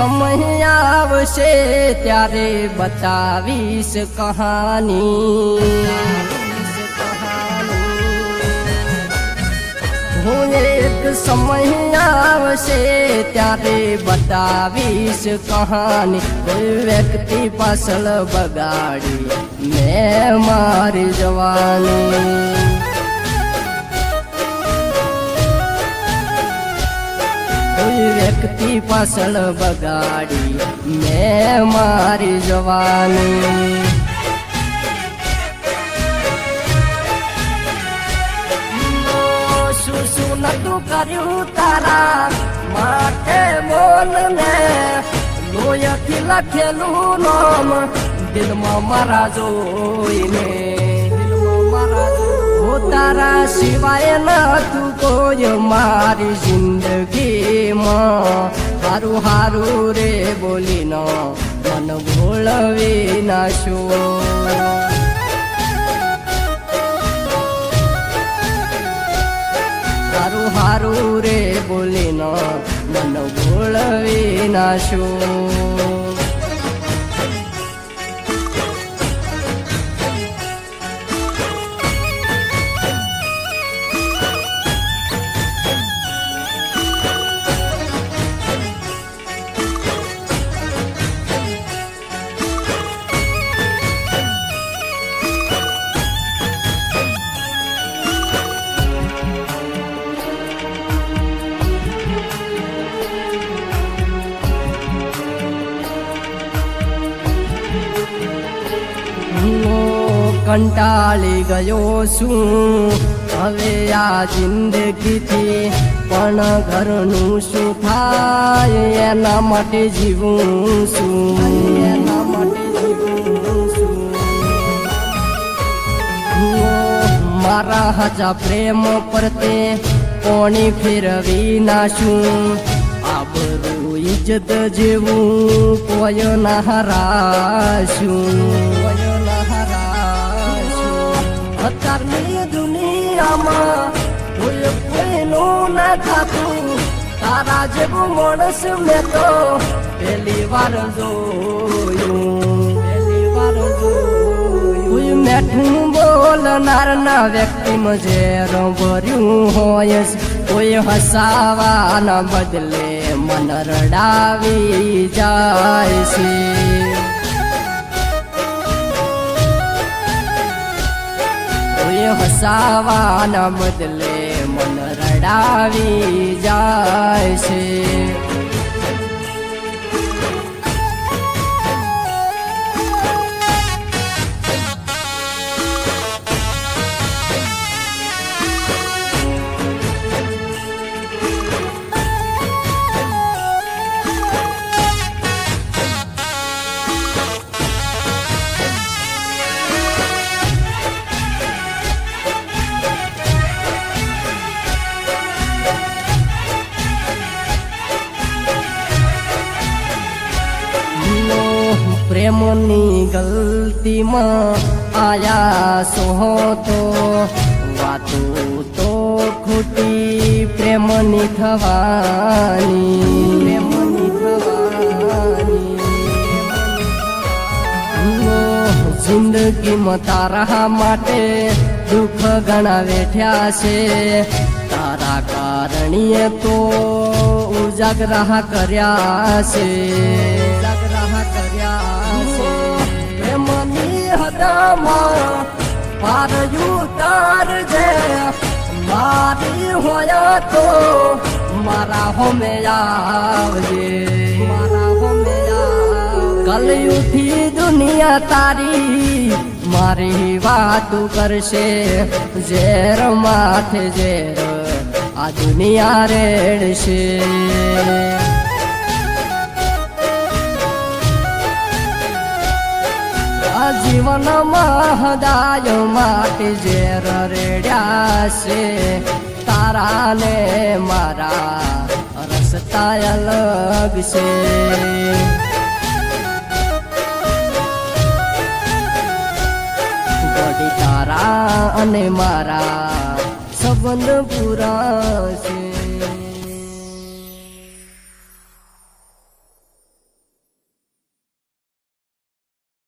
સમય આવશે ત્યારે બતાવીશ કહાની હું એક સમય આવશે ત્યારે બતાવીશ કહાની કોઈ વ્યક્તિ પાછળ બગાડી મેં મારી જવાની કોઈ વ્યક્તિ પાછળ બગાડી મેં મારી જવાની શું નતું કર્યું તારા માટે બોલને લોહીથી લખેલું નામ દિલમાં મારા જોઈને તારા સિવાય નતું કોઈ મારી જિંદગીમાં હારું હારું રે બોલીનો મન ભૂલવી નાશો હારું હારું રે બોલીનો મન ભૂલવી નાશો કંટાળી ગયો છું હવે આ જિંદગીથી પણ ઘરનું શું થાય એના માટે જીવું છું એના માટે જીવું છું મારા હજા પ્રેમ પરતે કોણી ફેરવી નાશું આબરૂ ઇજ્જત જેવું કોઈ ના હરાશું અત્યારની દુનિયામાં કોઈનું ના થાતું તારા જેવું માણસ મેં તો પહેલી વાર જોયું મેઠું બોલનાર ના વ્યક્તિમાં ઝેર ભર્યું હોય કોઈ હસાવાના બદલે મન રડાવી જાય છે હસાવાના બદલે મન રડાવી જાય છે પ્રેમની ગલતીમાં આયા સો તો વાતો તો ખોટી પ્રેમની થવાની જિંદગીમાં તારા માટે દુઃખ ઘણા વેઠ્યા છે તારા કારણીએ તો ઉજાગરા કર્યા છે પારયું તારજે મારી હોય તો મારા હોમે આવજે કલયુગથી દુનિયા તારી મારી વાતું કરશે ઝેર માથે ઝેર આ દુનિયા રેડશે જીવનમાં હદાય માટે ઝેર રેડ્યા છે તારા ને મારા રસ્તા અલગ છે ગોડી તારા અને મારા સંબંધ પૂરા છે